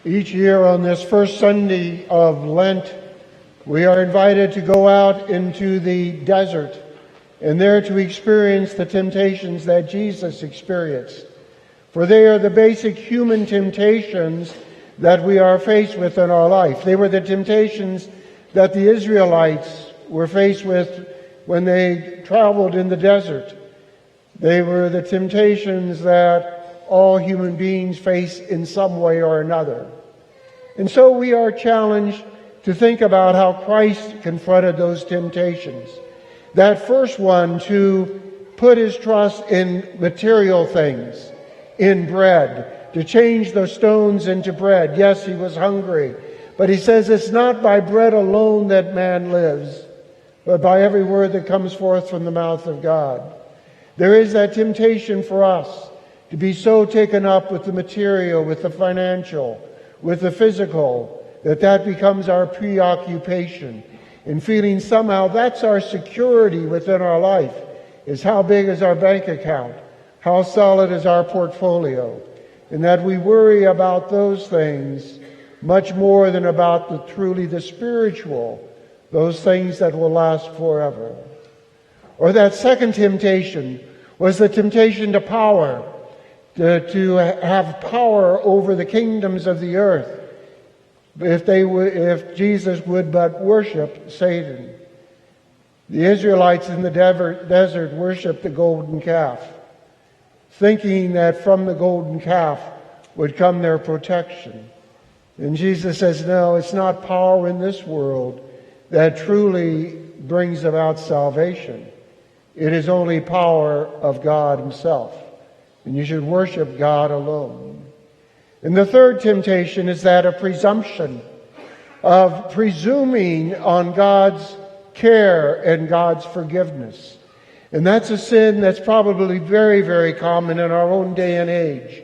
Each year on this first Sunday of Lent, we are invited to go out into the desert and there to experience the temptations that Jesus experienced. For they are the basic human temptations that we are faced with in our life. They were the temptations that the Israelites were faced with when they traveled in the desert. They were the temptations that all human beings face in some way or another. And so we are challenged to think about how Christ confronted those temptations. That first one, to put his trust in material things, in bread, to change the stones into bread. Yes, he was hungry, but he says it's not by bread alone that man lives, but by every word that comes forth from the mouth of God. There is that temptation for us to be so taken up with the material, with the financial, with the physical, that becomes our preoccupation. And feeling somehow that's our security within our life, is how big is our bank account, how solid is our portfolio, and that we worry about those things much more than about truly the spiritual, those things that will last forever. Or that second temptation was the temptation to power, to have power over the kingdoms of the earth, if Jesus would but worship Satan. The Israelites in the desert worshiped the golden calf, thinking that from the golden calf would come their protection. And Jesus says, no, it's not power in this world that truly brings about salvation. It is only power of God himself. And you should worship God alone. And the third temptation is that of presumption, of presuming on God's care and God's forgiveness. And that's a sin that's probably very, very common in our own day and age.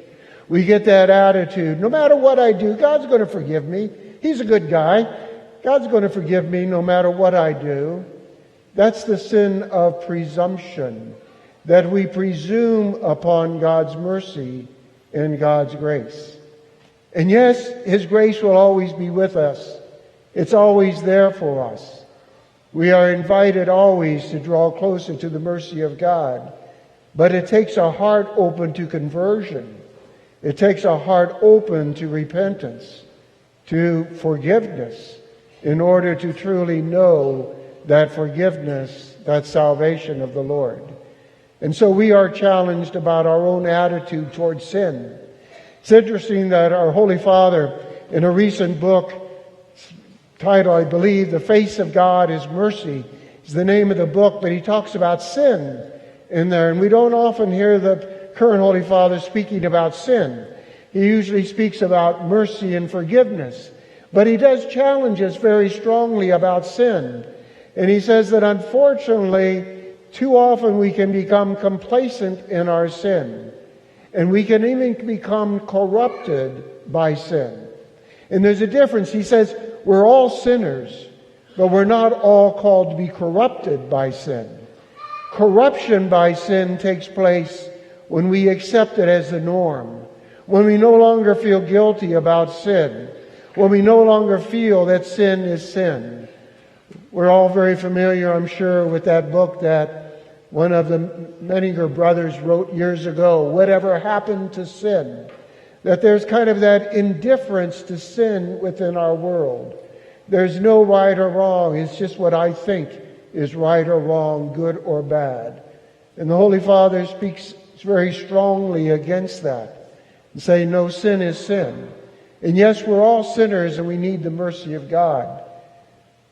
We get that attitude, no matter what I do, God's going to forgive me. He's a good guy. God's going to forgive me no matter what I do. That's the sin of presumption, that we presume upon God's mercy and God's grace. And yes, his grace will always be with us. It's always there for us. We are invited always to draw closer to the mercy of God. But it takes a heart open to conversion. It takes a heart open to repentance, to forgiveness, in order to truly know that forgiveness, that salvation of the Lord. And so we are challenged about our own attitude towards sin. It's interesting that our Holy Father, in a recent book titled, I believe, The Face of God is Mercy, is the name of the book, but he talks about sin in there. And we don't often hear the current Holy Father speaking about sin. He usually speaks about mercy and forgiveness. But he does challenge us very strongly about sin. And he says that unfortunately, too often we can become complacent in our sin. And we can even become corrupted by sin. And there's a difference. He says we're all sinners, but we're not all called to be corrupted by sin. Corruption by sin takes place when we accept it as the norm, when we no longer feel guilty about sin, when we no longer feel that sin is sin. We're all very familiar, I'm sure, with that book that one of the Msgr brothers wrote years ago, Whatever Happened to Sin? That there's kind of that indifference to sin within our world. There's no right or wrong. It's just what I think is right or wrong, good or bad. And the Holy Father speaks very strongly against that and saying, no, sin is sin. And yes, we're all sinners and we need the mercy of God.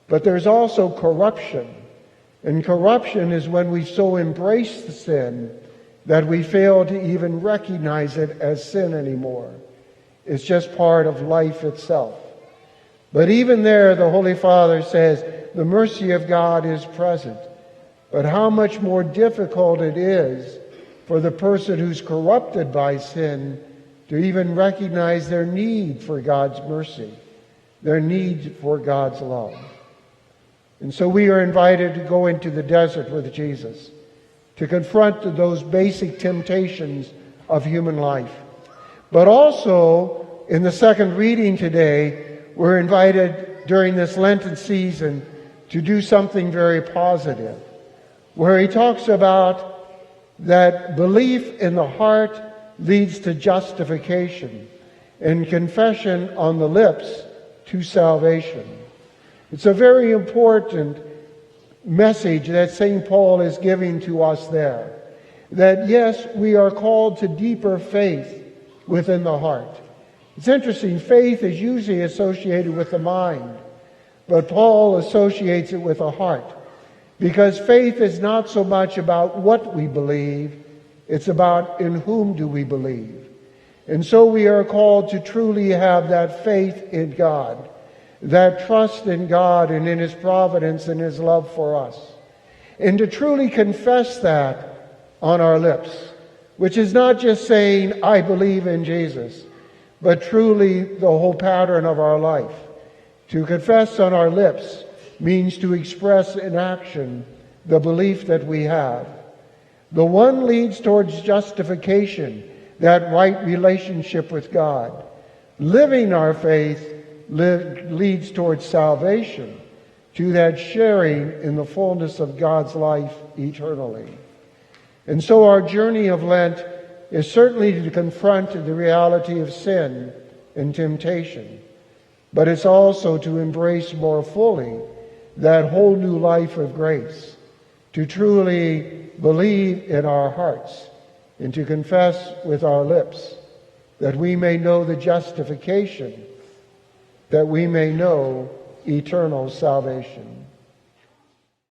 But there's also corruption. And corruption is when we so embrace the sin that we fail to even recognize it as sin anymore. It's just part of life itself. But even there, the Holy Father says, the mercy of God is present. But how much more difficult it is for the person who's corrupted by sin to even recognize their need for God's mercy, their need for God's love. And so we are invited to go into the desert with Jesus, to confront those basic temptations of human life. But also, in the second reading today, we're invited during this Lenten season to do something very positive, where he talks about that belief in the heart leads to justification and confession on the lips to salvation. It's a very important message that St. Paul is giving to us there. That yes, we are called to deeper faith within the heart. It's interesting, faith is usually associated with the mind, but Paul associates it with the heart. Because faith is not so much about what we believe, it's about in whom do we believe. And so we are called to truly have that faith in God, that trust in God and in His providence and His love for us. And to truly confess that on our lips, which is not just saying, I believe in Jesus, but truly the whole pattern of our life. To confess on our lips means to express in action the belief that we have. The one leads towards justification, that right relationship with God. Living our faith leads towards salvation, to that sharing in the fullness of God's life eternally. And so our journey of Lent is certainly to confront the reality of sin and temptation, but it's also to embrace more fully that whole new life of grace, to truly believe in our hearts and to confess with our lips, that we may know the justification, that we may know eternal salvation.